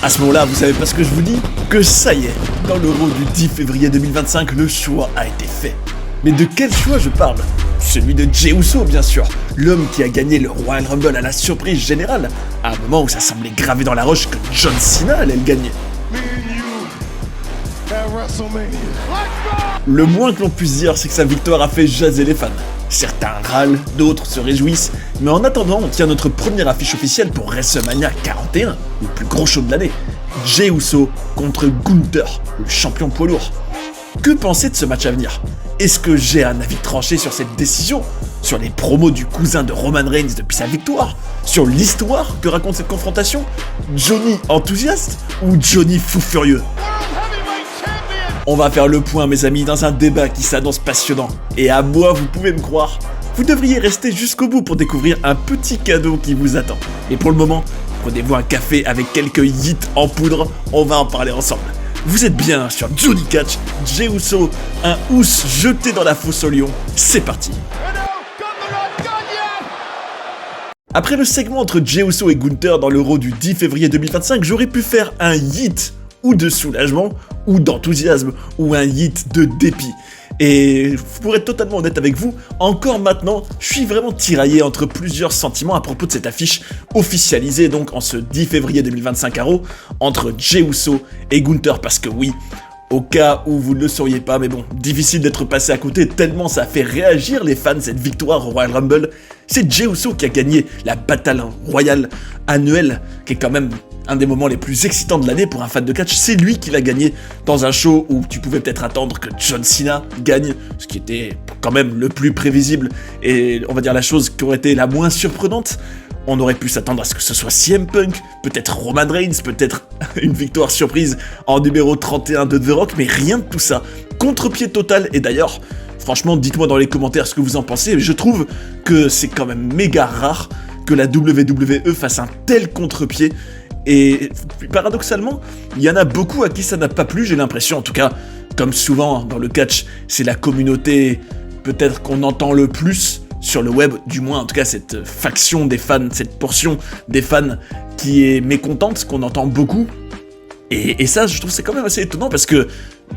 À ce moment-là, vous savez pas ce que je vous dis? Que ça y est, dans l'Euro du 10 février 2025, le choix a été fait. Mais de quel choix je parle? Celui de Jey Uso, bien sûr, l'homme qui a gagné le Royal Rumble à la surprise générale, à un moment où ça semblait gravé dans la roche que John Cena allait le gagner. Le moins que l'on puisse dire, c'est que sa victoire a fait jaser les fans. Certains râlent, d'autres se réjouissent, mais en attendant, on tient notre première affiche officielle pour WrestleMania 41, le plus gros show de l'année. Jey Uso contre Gunther, le champion poids lourd. Que penser de ce match à venir? Est-ce que j'ai un avis tranché sur cette décision? Sur les promos du cousin de Roman Reigns depuis sa victoire? Sur l'histoire que raconte cette confrontation? Johnny enthousiaste ou Johnny fou furieux? On va faire le point, mes amis, dans un débat qui s'annonce passionnant. Et à moi, vous pouvez me croire, vous devriez rester jusqu'au bout pour découvrir un petit cadeau qui vous attend. Et pour le moment, prenez-vous un café avec quelques yeets en poudre, on va en parler ensemble. Vous êtes bien sur Johnny Catch, Jey Uso, un housse jeté dans la fosse au lion. C'est parti. Après le segment entre Jey Uso et Gunther dans l'Euro du 10 février 2025, j'aurais pu faire un yeet ou de soulagement, ou d'enthousiasme, ou un yeet de dépit. Et pour être totalement honnête avec vous, encore maintenant, je suis vraiment tiraillé entre plusieurs sentiments à propos de cette affiche officialisée donc en ce 10 février 2025 à Raw, entre Jey Uso et Gunther, parce que oui, au cas où vous ne le sauriez pas, mais bon, difficile d'être passé à côté tellement ça a fait réagir les fans cette victoire au Royal Rumble. C'est Jey Uso qui a gagné la bataille royale annuelle, qui est quand même un des moments les plus excitants de l'année pour un fan de catch. C'est lui qui l'a gagné dans un show où tu pouvais peut-être attendre que John Cena gagne, ce qui était quand même le plus prévisible et on va dire la chose qui aurait été la moins surprenante. On aurait pu s'attendre à ce que ce soit CM Punk, peut-être Roman Reigns, peut-être une victoire surprise en numéro 31 de The Rock, mais rien de tout ça. Contre-pied total, et d'ailleurs, franchement, dites-moi dans les commentaires ce que vous en pensez. Je trouve que c'est quand même méga rare que la WWE fasse un tel contre-pied. Et paradoxalement, il y en a beaucoup à qui ça n'a pas plu, j'ai l'impression, en tout cas, comme souvent dans le catch, c'est la communauté peut-être qu'on entend le plus sur le web, du moins en tout cas cette faction des fans, cette portion des fans qui est mécontente, qu'on entend beaucoup. Et ça, je trouve c'est quand même assez étonnant parce que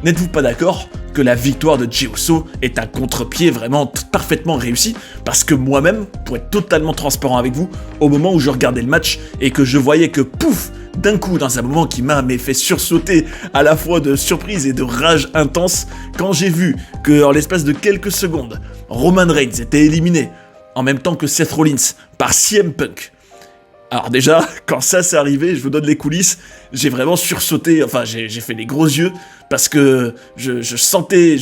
n'êtes-vous pas d'accord que la victoire de Jey Uso est un contre-pied vraiment parfaitement réussi? Parce que moi-même, pour être totalement transparent avec vous, au moment où je regardais le match et que je voyais que pouf, d'un coup, dans un moment qui m'a fait sursauter à la fois de surprise et de rage intense, quand j'ai vu que en l'espace de quelques secondes, Roman Reigns était éliminé en même temps que Seth Rollins par CM Punk. Alors déjà, quand ça s'est arrivé, je vous donne les coulisses, j'ai vraiment sursauté, enfin j'ai fait les gros yeux, parce que je sentais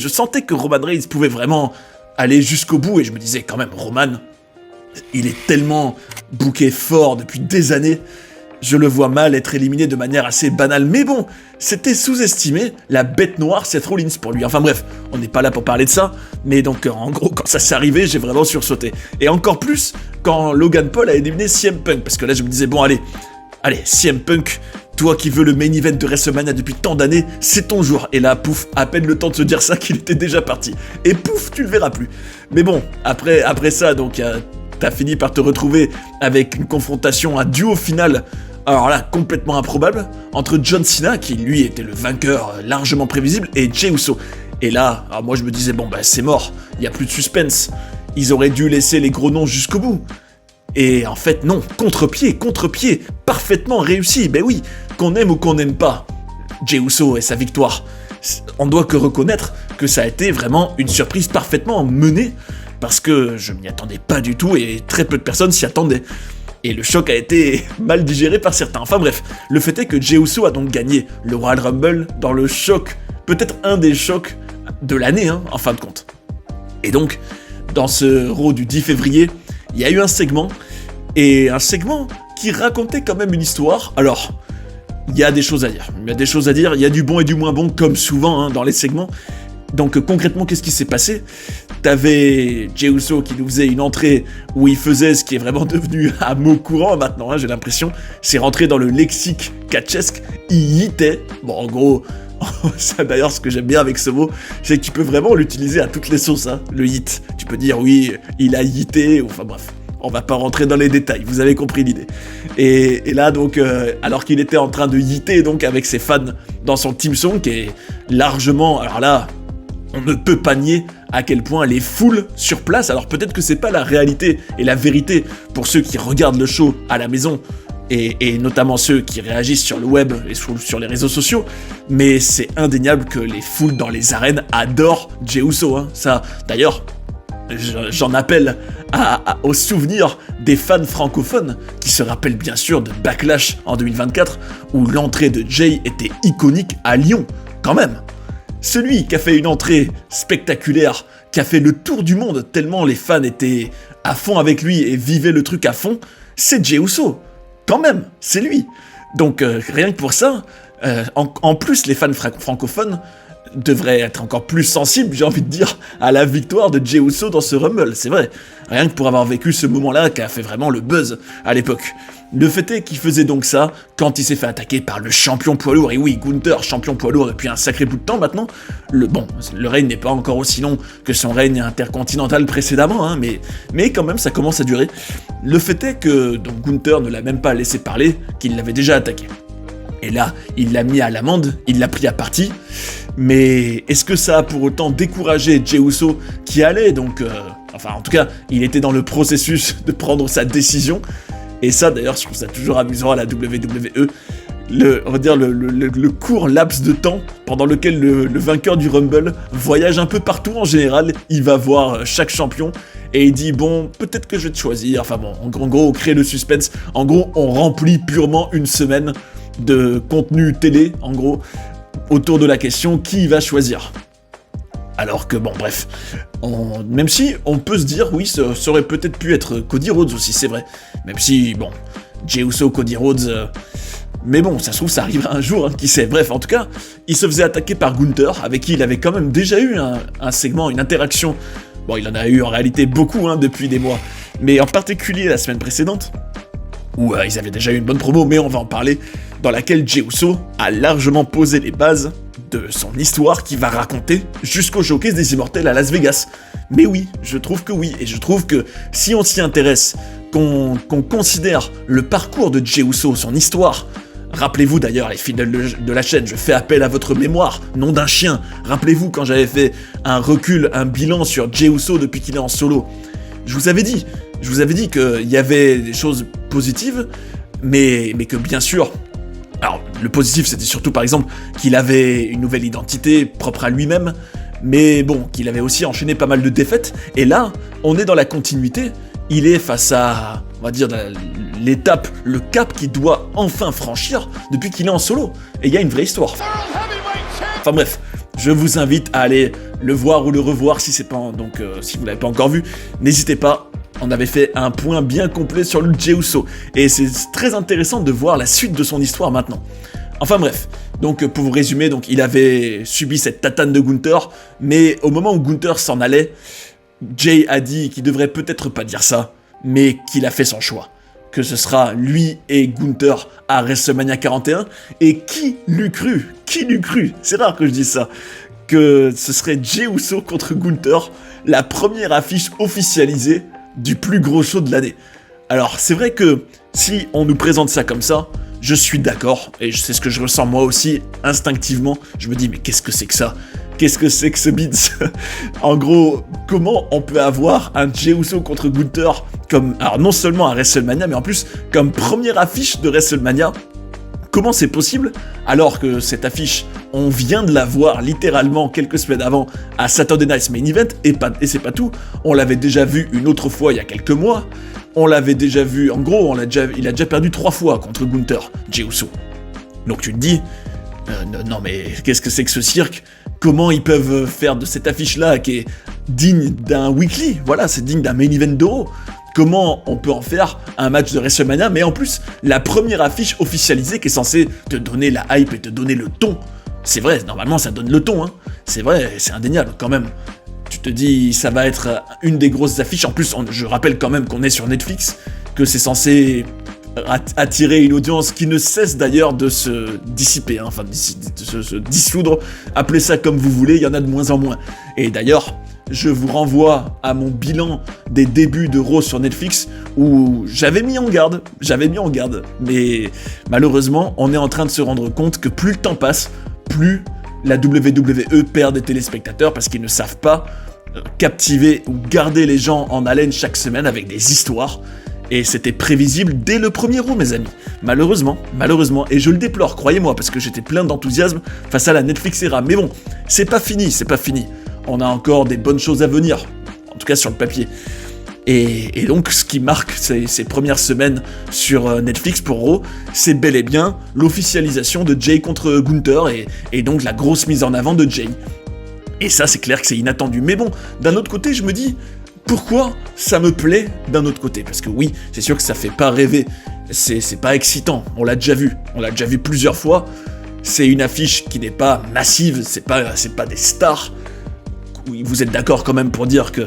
que Roman Reigns pouvait vraiment aller jusqu'au bout, et je me disais quand même, Roman, il est tellement booké fort depuis des années, je le vois mal être éliminé de manière assez banale, mais bon, c'était sous-estimé la bête noire Seth Rollins pour lui. Enfin bref, on n'est pas là pour parler de ça, mais donc en gros, quand ça s'est arrivé, j'ai vraiment sursauté. Et encore plus quand Logan Paul a éliminé CM Punk, parce que là je me disais, bon allez, CM Punk, toi qui veux le main event de WrestleMania depuis tant d'années, c'est ton jour. Et là, pouf, à peine le temps de se dire ça qu'il était déjà parti. Et pouf, tu le verras plus. Mais bon, après ça, donc t'as fini par te retrouver avec une confrontation, un duo final. Alors là, complètement improbable, entre John Cena, qui lui était le vainqueur largement prévisible, et Jey Uso. Et là, alors moi je me disais, bon bah c'est mort, il n'y a plus de suspense, ils auraient dû laisser les gros noms jusqu'au bout. Et en fait non, contre-pied, parfaitement réussi, ben oui, qu'on aime ou qu'on n'aime pas Jey Uso et sa victoire, on doit que reconnaître que ça a été vraiment une surprise parfaitement menée, parce que je m'y attendais pas du tout, et très peu de personnes s'y attendaient. Et le choc a été mal digéré par certains. Enfin bref, le fait est que Jey Uso a donc gagné le Royal Rumble dans le choc, peut-être un des chocs de l'année, en fin de compte. Et donc, dans ce Raw du 10 février, il y a eu un segment qui racontait quand même une histoire. Alors, il y a des choses à dire, il y a du bon et du moins bon, comme souvent dans les segments. Donc concrètement, qu'est-ce qui s'est passé? T'avais Jey Uso qui nous faisait une entrée où il faisait ce qui est vraiment devenu un mot courant maintenant, j'ai l'impression. C'est rentré dans le lexique catchesque, il yitait. Bon, en gros, ça d'ailleurs, ce que j'aime bien avec ce mot, c'est que tu peux vraiment l'utiliser à toutes les sauces, le hit. Tu peux dire oui, il a yité, ou enfin bref. on va pas rentrer dans les détails, vous avez compris l'idée. Et là donc, alors qu'il était en train de yeeter donc avec ses fans dans son team song, qui est largement, alors là, on ne peut pas nier à quel point les foules sur place, alors peut-être que c'est pas la réalité et la vérité pour ceux qui regardent le show à la maison, et notamment ceux qui réagissent sur le web et sur les réseaux sociaux, mais c'est indéniable que les foules dans les arènes adorent Jey Uso, hein. Ça, d'ailleurs, j'en appelle au souvenir des fans francophones qui se rappellent bien sûr de Backlash en 2024, où l'entrée de Jey était iconique à Lyon, quand même. Celui qui a fait une entrée spectaculaire, qui a fait le tour du monde tellement les fans étaient à fond avec lui et vivaient le truc à fond, c'est Jey Uso. Quand même, c'est lui. Donc rien que pour ça, en plus les fans francophones devraient être encore plus sensibles, j'ai envie de dire, à la victoire de Jey Uso dans ce Rumble, c'est vrai. Rien que pour avoir vécu ce moment-là qui a fait vraiment le buzz à l'époque. Le fait est qu'il faisait donc ça quand il s'est fait attaquer par le champion poids lourd, et oui, Gunther, champion poids lourd depuis un sacré bout de temps maintenant. Le règne n'est pas encore aussi long que son règne intercontinental précédemment, hein, mais quand même ça commence à durer. Le fait est que donc, Gunther ne l'a même pas laissé parler, qu'il l'avait déjà attaqué. Et là, il l'a mis à l'amende, il l'a pris à partie, mais est-ce que ça a pour autant découragé Jey Uso qui allait donc... Enfin, en tout cas, il était dans le processus de prendre sa décision. Et ça, d'ailleurs, je trouve ça toujours amusant à la WWE. On va dire le court laps de temps pendant lequel le vainqueur du Rumble voyage un peu partout en général. Il va voir chaque champion et il dit, bon, peut-être que je vais te choisir. Enfin bon, en gros, on crée le suspense. En gros, on remplit purement une semaine de contenu télé, en gros, autour de la question qui va choisir. Alors que bon, bref, même si on peut se dire, oui, ça aurait peut-être pu être Cody Rhodes aussi, c'est vrai. Même si, bon, Jey Uso, Cody Rhodes, mais bon, ça se trouve, ça arrivera un jour, hein, qui sait. Bref, en tout cas, il se faisait attaquer par Gunther, avec qui il avait quand même déjà eu un segment, une interaction. Bon, il en a eu en réalité beaucoup, hein, depuis des mois. Mais en particulier la semaine précédente, où ils avaient déjà eu une bonne promo, mais on va en parler, dans laquelle Jey Uso a largement posé les bases de son histoire qu'il va raconter jusqu'au showcase des Immortels à Las Vegas. Mais oui, je trouve que oui, et je trouve que si on s'y intéresse, qu'on considère le parcours de Jey Uso, son histoire, rappelez-vous d'ailleurs les fidèles de la chaîne, je fais appel à votre mémoire, nom d'un chien, rappelez-vous quand j'avais fait un recul, un bilan sur Jey Uso depuis qu'il est en solo, je vous avais dit qu'il y avait des choses positives, mais que bien sûr, alors le positif c'était surtout par exemple qu'il avait une nouvelle identité propre à lui-même, mais bon, qu'il avait aussi enchaîné pas mal de défaites, et là, on est dans la continuité, il est face à, on va dire, l'étape, le cap qu'il doit enfin franchir depuis qu'il est en solo, et il y a une vraie histoire. Enfin bref, je vous invite à aller le voir ou le revoir si c'est pas, donc si vous l'avez pas encore vu, n'hésitez pas. On avait fait un point bien complet sur le Jey Uso, et c'est très intéressant de voir la suite de son histoire maintenant. Enfin bref, donc pour vous résumer, donc il avait subi cette tatane de Gunther, mais au moment où Gunther s'en allait, Jey a dit qu'il devrait peut-être pas dire ça, mais qu'il a fait son choix. Que ce sera lui et Gunther à WrestleMania 41, et qui l'eût cru, c'est rare que je dise ça, que ce serait Jey Uso contre Gunther, la première affiche officialisée du plus gros show de l'année. Alors c'est vrai que si on nous présente ça comme ça, je suis d'accord, et c'est ce que je ressens moi aussi instinctivement, je me dis mais qu'est-ce que c'est que ça ? Qu'est-ce que c'est que ce beats ? En gros, comment on peut avoir un Jey Uso contre Gunther comme, alors non seulement à WrestleMania, mais en plus comme première affiche de WrestleMania ? Comment c'est possible alors que cette affiche, on vient de la voir littéralement quelques semaines avant à Saturday Night's Main Event, et c'est pas tout, on l'avait déjà vu une autre fois il y a quelques mois, on l'avait déjà vu, en gros, il a déjà perdu 3 fois contre Gunther, Jey Uso. Donc tu te dis, non mais qu'est-ce que c'est que ce cirque ? Comment ils peuvent faire de cette affiche-là qui est digne d'un weekly ? Voilà, c'est digne d'un main event d'Euro. Comment on peut en faire un match de WrestleMania, mais en plus, la première affiche officialisée qui est censée te donner la hype et te donner le ton. C'est vrai, normalement ça donne le ton, hein. C'est vrai, c'est indéniable quand même. Tu te dis, ça va être une des grosses affiches. En plus, je rappelle quand même qu'on est sur Netflix, que c'est censé attirer une audience qui ne cesse d'ailleurs de se dissiper, hein, enfin de se dissoudre. Appelez ça comme vous voulez, il y en a de moins en moins. Et d'ailleurs, je vous renvoie à mon bilan des débuts de Raw sur Netflix où j'avais mis en garde, mais malheureusement, on est en train de se rendre compte que plus le temps passe, plus la WWE perd des téléspectateurs parce qu'ils ne savent pas captiver ou garder les gens en haleine chaque semaine avec des histoires. Et c'était prévisible dès le premier Raw, mes amis. Malheureusement, et je le déplore, croyez-moi, parce que j'étais plein d'enthousiasme face à la Netflix era. Mais bon, c'est pas fini. On a encore des bonnes choses à venir, en tout cas sur le papier. Et donc, ce qui marque ces premières semaines sur Netflix pour Raw, c'est bel et bien l'officialisation de Jay contre Gunther, et donc la grosse mise en avant de Jay. Et ça, c'est clair que c'est inattendu. Mais bon, d'un autre côté, je me dis... Pourquoi ça me plaît d'un autre côté? Parce que oui, c'est sûr que ça fait pas rêver, c'est pas excitant, on l'a déjà vu plusieurs fois, c'est une affiche qui n'est pas massive, c'est pas des stars. Oui, vous êtes d'accord quand même pour dire que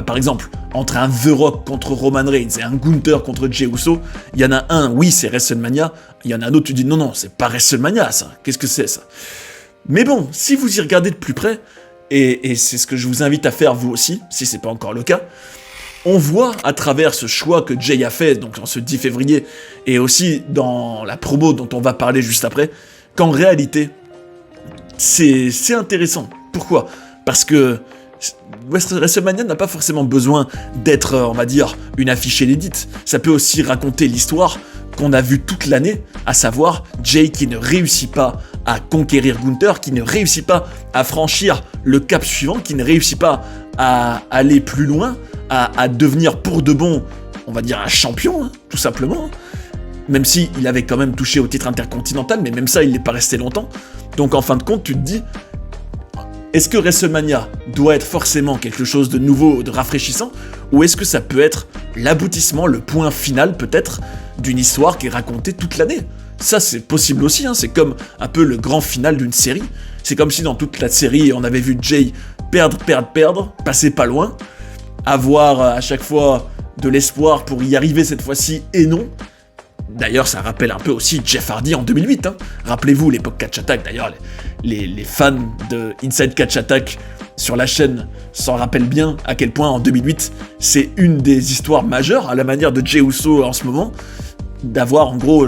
par exemple, entre un The Rock contre Roman Reigns et un Gunther contre Jey Uso, il y en a un, oui c'est WrestleMania, il y en a un autre, tu dis non, c'est pas WrestleMania ça, qu'est-ce que c'est ça? Mais bon, si vous y regardez de plus près, et c'est ce que je vous invite à faire vous aussi, si c'est pas encore le cas, on voit à travers ce choix que Jay a fait, donc en ce 10 février, et aussi dans la promo dont on va parler juste après, qu'en réalité, c'est intéressant. Pourquoi? Parce que WrestleMania n'a pas forcément besoin d'être, on va dire, une affiche inédite. Ça peut aussi raconter l'histoire qu'on a vue toute l'année, à savoir Jay qui ne réussit pas à conquérir Gunther, qui ne réussit pas à franchir le cap suivant, qui ne réussit pas à aller plus loin, à devenir pour de bon, on va dire un champion, hein, tout simplement. Même si il avait quand même touché au titre intercontinental, mais même ça, il n'est pas resté longtemps. Donc en fin de compte, tu te dis, est-ce que WrestleMania doit être forcément quelque chose de nouveau, de rafraîchissant, ou est-ce que ça peut être l'aboutissement, le point final peut-être, d'une histoire qui est racontée toute l'année? Ça c'est possible aussi, hein. C'est comme un peu le grand final d'une série. C'est comme si dans toute la série on avait vu Jay perdre, passer pas loin, avoir à chaque fois de l'espoir pour y arriver cette fois-ci et non. D'ailleurs, ça rappelle un peu aussi Jeff Hardy en 2008. Hein. Rappelez-vous l'époque Catch Attack. D'ailleurs, les fans de Inside Catch Attack sur la chaîne s'en rappellent bien à quel point en 2008, c'est une des histoires majeures, à la manière de Jey Uso en ce moment, d'avoir en gros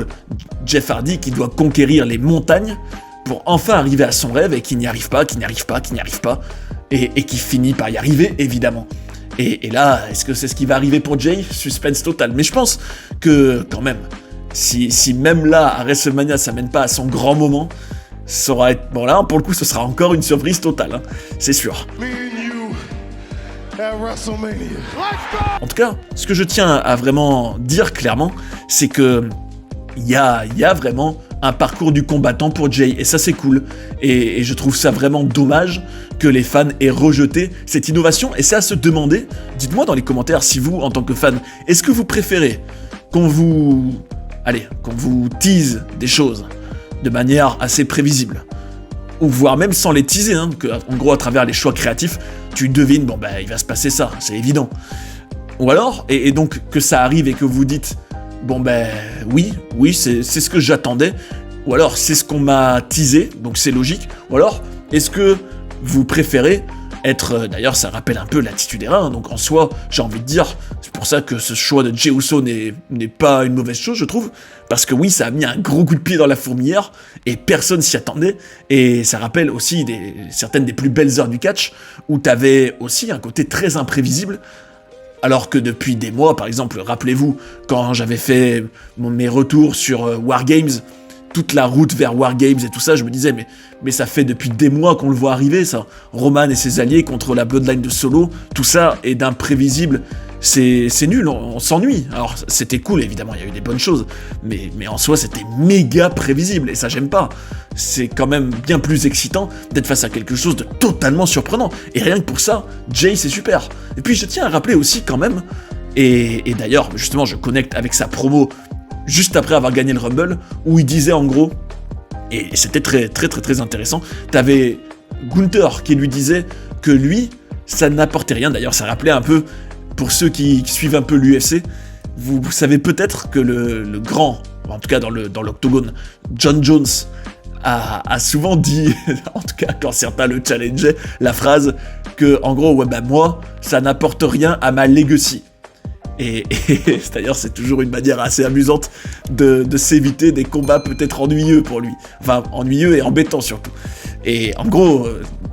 Jeff Hardy qui doit conquérir les montagnes pour enfin arriver à son rêve et qui n'y arrive pas, et qui finit par y arriver, évidemment. Et là, est-ce que c'est ce qui va arriver pour Jay? Suspense total. Mais je pense que, quand même, si même là, à WrestleMania, ça mène pas à son grand moment, ça aura été... Bon là, pour le coup, ce sera encore une surprise totale, hein, c'est sûr. En tout cas, ce que je tiens à vraiment dire clairement, c'est que il y a vraiment un parcours du combattant pour Jay, et ça c'est cool, et je trouve ça vraiment dommage que les fans aient rejeté cette innovation, et c'est à se demander, dites-moi dans les commentaires si vous, en tant que fan, est-ce que vous préférez qu'on vous tease des choses de manière assez prévisible, ou voire même sans les teaser, hein, que, en gros à travers les choix créatifs, tu devines, bon il va se passer ça, c'est évident. Ou alors, et donc que ça arrive et que vous dites, oui, c'est ce que j'attendais, ou alors c'est ce qu'on m'a teasé, donc c'est logique, ou alors est-ce que vous préférez être, d'ailleurs ça rappelle un peu l'Attitude Era, hein, donc en soi, j'ai envie de dire, c'est pour ça que ce choix de Jey Uso n'est pas une mauvaise chose, je trouve, parce que oui, ça a mis un gros coup de pied dans la fourmilière, et personne s'y attendait, et ça rappelle aussi certaines des plus belles heures du catch, où t'avais aussi un côté très imprévisible, alors que depuis des mois, par exemple, rappelez-vous, quand j'avais fait mes retours sur Wargames, toute la route vers Wargames et tout ça, je me disais, mais ça fait depuis des mois qu'on le voit arriver, ça. Roman et ses alliés contre la Bloodline de Solo, tout ça est d'imprévisible, c'est nul, on s'ennuie. Alors, c'était cool, évidemment, il y a eu des bonnes choses, mais en soi, c'était méga prévisible, et ça, j'aime pas. C'est quand même bien plus excitant d'être face à quelque chose de totalement surprenant. Et rien que pour ça, Jay, c'est super. Et puis, je tiens à rappeler aussi, quand même, et d'ailleurs, justement, je connecte avec sa promo juste après avoir gagné le Rumble, où il disait en gros, et c'était très très très très intéressant, t'avais Gunther qui lui disait que lui, ça n'apportait rien, d'ailleurs ça rappelait un peu, pour ceux qui suivent un peu l'UFC, vous savez peut-être que le grand, en tout cas dans l'octogone, John Jones, a souvent dit, en tout cas quand certains le challengeaient, la phrase que, en gros, ouais, bah moi, ça n'apporte rien à ma legacy. Et d'ailleurs, c'est toujours une manière assez amusante de s'éviter des combats peut-être ennuyeux pour lui. Enfin, ennuyeux et embêtants surtout. Et en gros,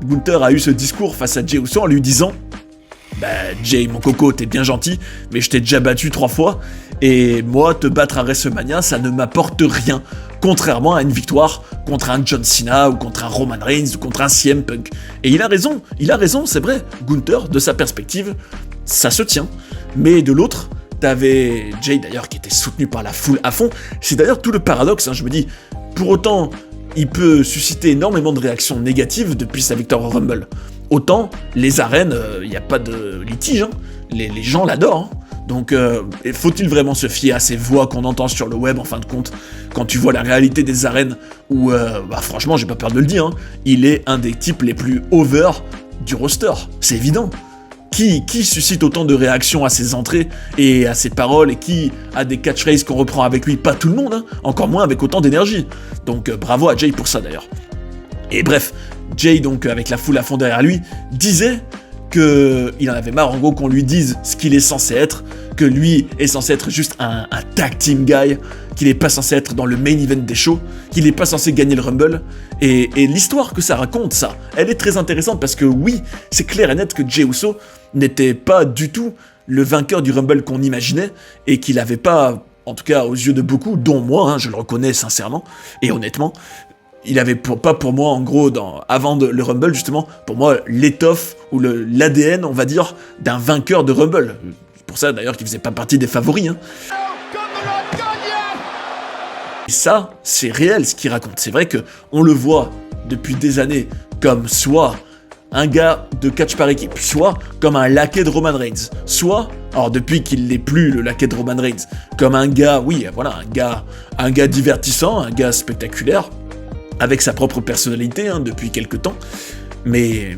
Gunther a eu ce discours face à Jey Uso en lui disant « Bah, Jay, mon coco, t'es bien gentil, mais je t'ai déjà battu 3 fois, et moi, te battre à WrestleMania, ça ne m'apporte rien. Contrairement à une victoire contre un John Cena, ou contre un Roman Reigns, ou contre un CM Punk. » Et il a raison, c'est vrai. Gunther, de sa perspective, ça se tient. Mais de l'autre, t'avais Jay d'ailleurs qui était soutenu par la foule à fond. C'est d'ailleurs tout le paradoxe, hein, je me dis, pour autant, il peut susciter énormément de réactions négatives depuis sa victoire au Rumble. Autant, les arènes, il n'y a pas de litige, hein. Les gens l'adorent. Hein. Donc, faut-il vraiment se fier à ces voix qu'on entend sur le web, en fin de compte, quand tu vois la réalité des arènes, où, franchement, j'ai pas peur de le dire, hein, il est un des types les plus over du roster, c'est évident. Qui suscite autant de réactions à ses entrées et à ses paroles, et qui a des catchphrases qu'on reprend avec lui? Pas tout le monde, hein, encore moins avec autant d'énergie. Donc bravo à Jay pour ça d'ailleurs. Et bref, Jay, donc avec la foule à fond derrière lui, disait qu'il en avait marre en gros qu'on lui dise ce qu'il est censé être, que lui est censé être juste un tag team guy, qu'il est pas censé être dans le main event des shows, qu'il est pas censé gagner le Rumble, et l'histoire que ça raconte, ça, elle est très intéressante parce que oui, c'est clair et net que Jey Uso n'était pas du tout le vainqueur du Rumble qu'on imaginait, et qu'il avait pas, en tout cas aux yeux de beaucoup, dont moi, hein, je le reconnais sincèrement et honnêtement, il avait pas pour moi, en gros, avant le Rumble, justement, pour moi, l'étoffe ou l'ADN, on va dire, d'un vainqueur de Rumble. C'est pour ça, d'ailleurs, qu'il faisait pas partie des favoris. Hein. Et ça, c'est réel, ce qu'il raconte. C'est vrai que on le voit depuis des années comme soit un gars de catch par équipe, soit comme un laquais de Roman Reigns, soit, alors depuis qu'il n'est plus le laquais de Roman Reigns, comme un gars, oui, voilà, un gars divertissant, un gars spectaculaire, avec sa propre personnalité, hein, depuis quelques temps, mais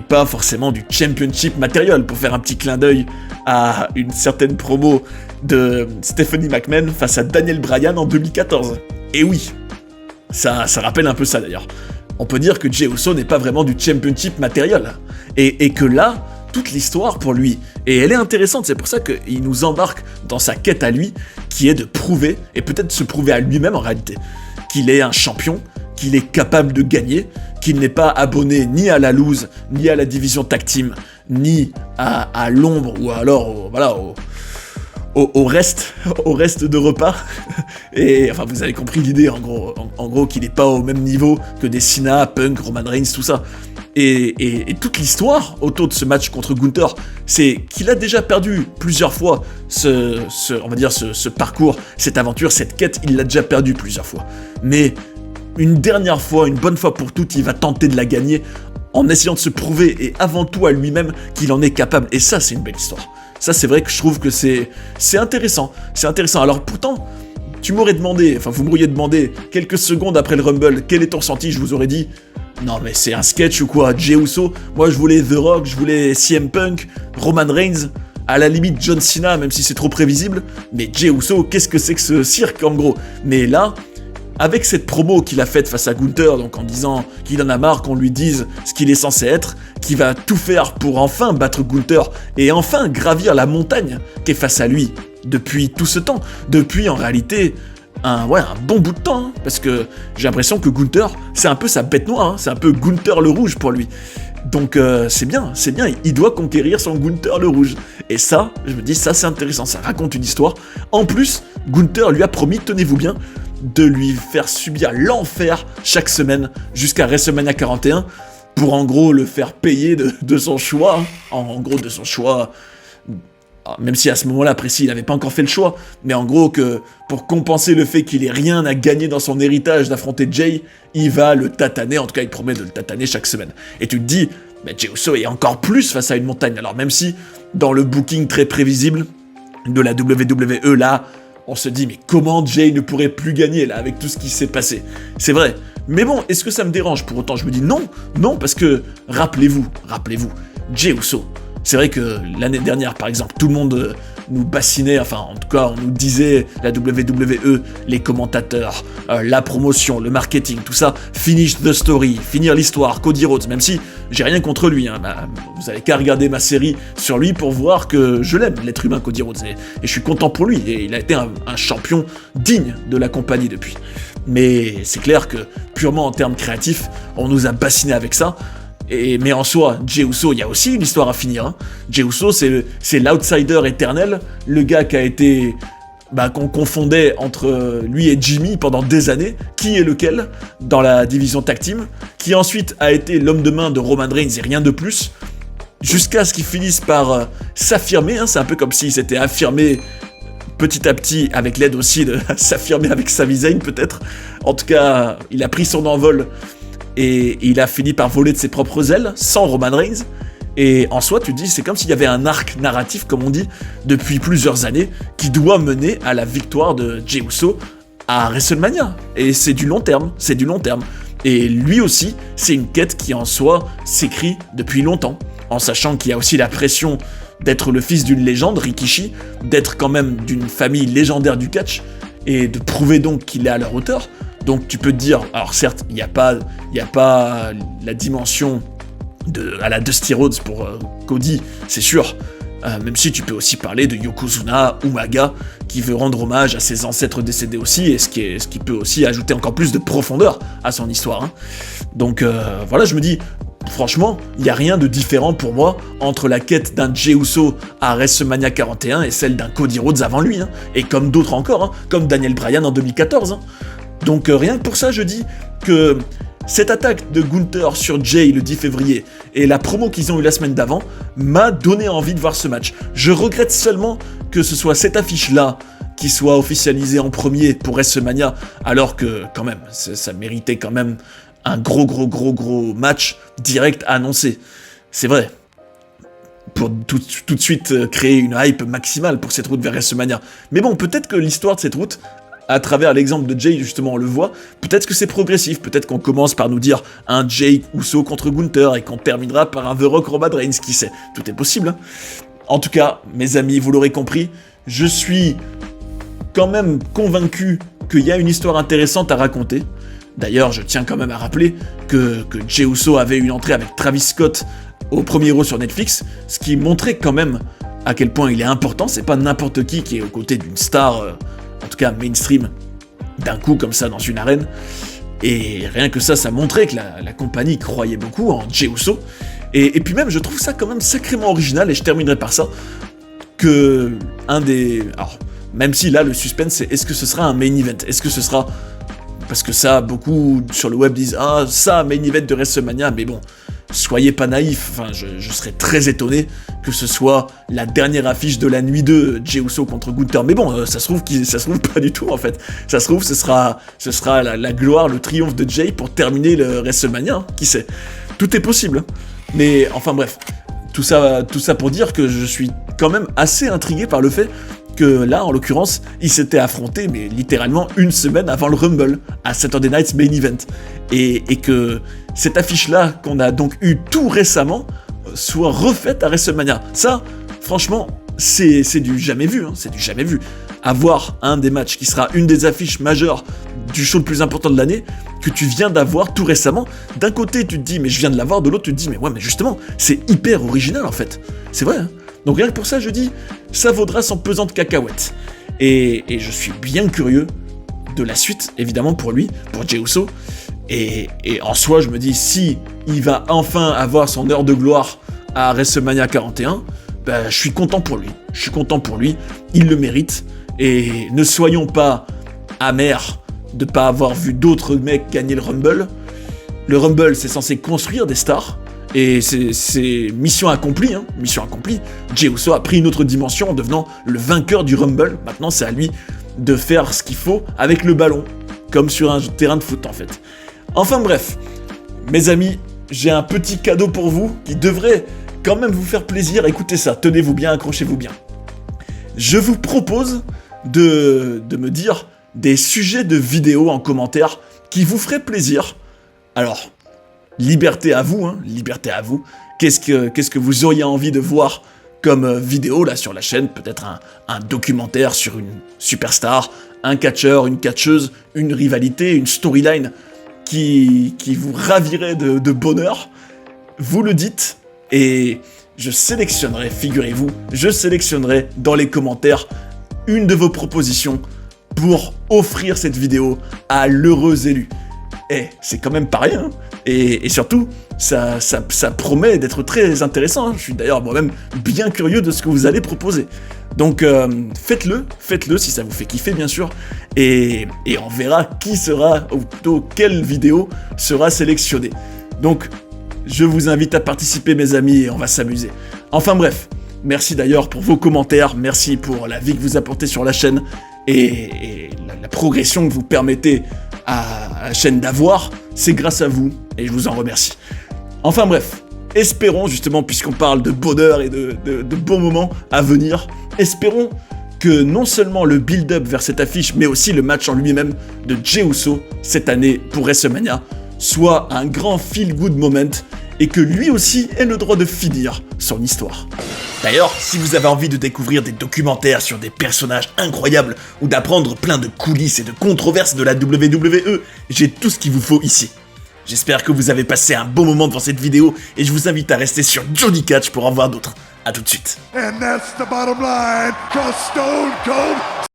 pas forcément du championship matériel, pour faire un petit clin d'œil à une certaine promo de Stephanie McMahon face à Daniel Bryan en 2014. Et oui, ça rappelle un peu ça d'ailleurs. On peut dire que Jey Uso n'est pas vraiment du championship matériel, et que là, toute l'histoire pour lui, et elle est intéressante, c'est pour ça qu'il nous embarque dans sa quête à lui, qui est de prouver, et peut-être se prouver à lui-même en réalité, qu'il est un champion, qu'il est capable de gagner, qu'il n'est pas abonné ni à la loose, ni à la division tag team, ni à l'ombre, ou alors au reste de repas. Et enfin, vous avez compris l'idée, en gros qu'il n'est pas au même niveau que des Cena, Punk, Roman Reigns, tout ça. Et toute l'histoire autour de ce match contre Gunther, c'est qu'il a déjà perdu plusieurs fois ce parcours, cette aventure, cette quête, il l'a déjà perdu plusieurs fois. Mais une dernière fois, une bonne fois pour toutes, il va tenter de la gagner en essayant de se prouver, et avant tout à lui-même, qu'il en est capable. Et ça, c'est une belle histoire. Ça, c'est vrai que je trouve que c'est intéressant. C'est intéressant. Alors pourtant, vous m'auriez demandé quelques secondes après le Rumble, quel est ton ressenti? Je vous aurais dit, non mais c'est un sketch ou quoi, Jey Uso, moi je voulais The Rock, je voulais CM Punk, Roman Reigns, à la limite John Cena, même si c'est trop prévisible, mais Jey Uso, qu'est-ce que c'est que ce cirque en gros? Mais là, avec cette promo qu'il a faite face à Gunther, donc en disant qu'il en a marre qu'on lui dise ce qu'il est censé être, qu'il va tout faire pour enfin battre Gunther et enfin gravir la montagne qui est face à lui depuis tout ce temps, depuis en réalité un bon bout de temps, hein, parce que j'ai l'impression que Gunther, c'est un peu sa bête noire, hein, c'est un peu Gunther le Rouge pour lui. Donc c'est bien, il doit conquérir son Gunther le Rouge. Et ça, je me dis, ça c'est intéressant, ça raconte une histoire. En plus, Gunther lui a promis, tenez-vous bien, de lui faire subir l'enfer chaque semaine jusqu'à WrestleMania 41 pour en gros le faire payer de son choix, hein, en gros de son choix, même si à ce moment-là précis il n'avait pas encore fait le choix, mais en gros que pour compenser le fait qu'il ait rien à gagner dans son héritage d'affronter Jay, il va le tataner, en tout cas il promet de le tataner chaque semaine. Et tu te dis, mais Jey Uso est encore plus face à une montagne, alors même si dans le booking très prévisible de la WWE là, on se dit, mais comment Jay ne pourrait plus gagner, là, avec tout ce qui s'est passé? C'est vrai. Mais bon, est-ce que ça me dérange? Pour autant, je me dis non, parce que, rappelez-vous, Jey Uso. C'est vrai que l'année dernière, par exemple, tout le monde nous bassinait, enfin en tout cas on nous disait, la WWE, les commentateurs, la promotion, le marketing, tout ça, finish the story, finir l'histoire, Cody Rhodes, même si j'ai rien contre lui, hein, vous avez qu'à regarder ma série sur lui pour voir que je l'aime, l'être humain Cody Rhodes, et je suis content pour lui, et il a été un champion digne de la compagnie depuis. Mais c'est clair que, purement en termes créatifs, on nous a bassiné avec ça. Mais en soi, Jey Uso, il y a aussi une histoire à finir. Hein. Jey Uso, c'est l'outsider éternel, le gars qui a été... qu'on confondait entre lui et Jimmy pendant des années, qui est lequel dans la division tag team, qui ensuite a été l'homme de main de Roman Reigns et rien de plus, jusqu'à ce qu'il finisse par s'affirmer. Hein. C'est un peu comme s'il s'était affirmé petit à petit, avec l'aide aussi de s'affirmer avec Sami Zayn peut-être. En tout cas, il a pris son envol et il a fini par voler de ses propres ailes, sans Roman Reigns. Et en soi, tu te dis, c'est comme s'il y avait un arc narratif, comme on dit, depuis plusieurs années, qui doit mener à la victoire de Jey Uso à WrestleMania. Et c'est du long terme, c'est du long terme. Et lui aussi, c'est une quête qui en soi s'écrit depuis longtemps, en sachant qu'il y a aussi la pression d'être le fils d'une légende, Rikishi, d'être quand même d'une famille légendaire du catch, et de prouver donc qu'il est à leur hauteur. Donc tu peux te dire, alors certes, il n'y a pas la dimension à la Dusty Rhodes pour Cody, c'est sûr, même si tu peux aussi parler de Yokozuna, Umaga, qui veut rendre hommage à ses ancêtres décédés aussi, et ce qui peut aussi ajouter encore plus de profondeur à son histoire. Hein. Donc voilà, je me dis, franchement, il n'y a rien de différent pour moi entre la quête d'un Jey Uso à WrestleMania 41 et celle d'un Cody Rhodes avant lui, hein, et comme d'autres encore, hein, comme Daniel Bryan en 2014. Hein. Donc rien que pour ça, je dis que cette attaque de Gunther sur Jey le 10 février et la promo qu'ils ont eu la semaine d'avant m'a donné envie de voir ce match. Je regrette seulement que ce soit cette affiche-là qui soit officialisée en premier pour WrestleMania, alors que quand même, ça méritait quand même un gros match direct à annoncer. C'est vrai. Pour tout de suite créer une hype maximale pour cette route vers WrestleMania. Mais bon, peut-être que l'histoire de cette route, à travers l'exemple de Jey, justement, on le voit, peut-être que c'est progressif, peut-être qu'on commence par nous dire un Jey Uso contre Gunther et qu'on terminera par un The Rock Roman Reigns, qui sait, tout est possible. Hein. En tout cas, mes amis, vous l'aurez compris, je suis quand même convaincu qu'il y a une histoire intéressante à raconter. D'ailleurs, je tiens quand même à rappeler que Jey Uso avait une entrée avec Travis Scott au premier Raw sur Netflix, ce qui montrait quand même à quel point il est important. C'est pas n'importe qui est aux côtés d'une star, en tout cas mainstream, d'un coup comme ça dans une arène. Et rien que ça montrait que la compagnie croyait beaucoup en Jey Uso. Et puis même, je trouve ça quand même sacrément original, et je terminerai par ça, que alors, même si là, le suspense, c'est est-ce que ce sera un main event ? Est-ce que ce sera... Parce que ça, beaucoup sur le web disent « Ah, ça, main event de WrestleMania », mais bon, soyez pas naïfs, enfin, je serais très étonné que ce soit la dernière affiche de la nuit 2, Jey Uso contre Gunther. Mais bon, ça se trouve pas du tout, en fait. Ça se trouve, ce sera la gloire, le triomphe de Jey pour terminer le WrestleMania, hein, qui sait. Tout est possible. Hein. Mais, enfin bref, tout ça pour dire que je suis quand même assez intrigué par le fait que là, en l'occurrence, ils s'étaient affrontés, mais littéralement une semaine avant le Rumble, à Saturday Night's Main Event. Et que cette affiche-là, qu'on a donc eue tout récemment, soit refaite à WrestleMania. Ça, franchement, c'est du jamais vu, hein, c'est du jamais vu. Avoir un des matchs qui sera une des affiches majeures du show le plus important de l'année, que tu viens d'avoir tout récemment, d'un côté tu te dis, mais je viens de l'avoir, de l'autre tu te dis, mais ouais, mais justement, c'est hyper original en fait. C'est vrai, hein. Donc rien que pour ça, je dis, ça vaudra son pesant de cacahuètes. Et je suis bien curieux de la suite, évidemment, pour lui, pour Jey Uso. Et en soi, je me dis, si il va enfin avoir son heure de gloire à WrestleMania 41, je suis content pour lui. Je suis content pour lui, il le mérite. Et ne soyons pas amers de ne pas avoir vu d'autres mecs gagner le Rumble. Le Rumble, c'est censé construire des stars. Et c'est mission accomplie, hein, mission accomplie. Jey Uso a pris une autre dimension en devenant le vainqueur du Rumble. Maintenant, c'est à lui de faire ce qu'il faut avec le ballon, comme sur un terrain de foot en fait. Enfin bref, mes amis, j'ai un petit cadeau pour vous qui devrait quand même vous faire plaisir. Écoutez ça, tenez-vous bien, accrochez-vous bien. Je vous propose de me dire des sujets de vidéos en commentaire qui vous feraient plaisir. Alors, liberté à vous, hein, liberté à vous. Qu'est-ce que vous auriez envie de voir comme vidéo là sur la chaîne, peut-être un documentaire sur une superstar, un catcheur, une catcheuse, une rivalité, une storyline qui vous ravirait de bonheur, vous le dites, et je sélectionnerai, figurez-vous, je sélectionnerai dans les commentaires une de vos propositions pour offrir cette vidéo à l'heureux élu. Eh, c'est quand même pas rien, hein. Et surtout, ça promet d'être très intéressant, hein. Je suis d'ailleurs moi-même bien curieux de ce que vous allez proposer. Donc faites-le si ça vous fait kiffer bien sûr, et on verra qui sera, ou plutôt quelle vidéo sera sélectionnée. Donc je vous invite à participer mes amis et on va s'amuser. Enfin bref, merci d'ailleurs pour vos commentaires, merci pour la vie que vous apportez sur la chaîne et la progression que vous permettez à la chaîne d'avoir, c'est grâce à vous et je vous en remercie. Enfin bref, espérons justement, puisqu'on parle de bonheur et de bons moments à venir, espérons que non seulement le build-up vers cette affiche, mais aussi le match en lui-même de Jey Uso cette année pour WrestleMania soit un grand feel-good moment et que lui aussi ait le droit de finir son histoire. D'ailleurs, si vous avez envie de découvrir des documentaires sur des personnages incroyables ou d'apprendre plein de coulisses et de controverses de la WWE, j'ai tout ce qu'il vous faut ici. J'espère que vous avez passé un bon moment devant cette vidéo et je vous invite à rester sur Johnny Catch pour en voir d'autres. A tout de suite. And that's the bottom line, 'cause Stone Cold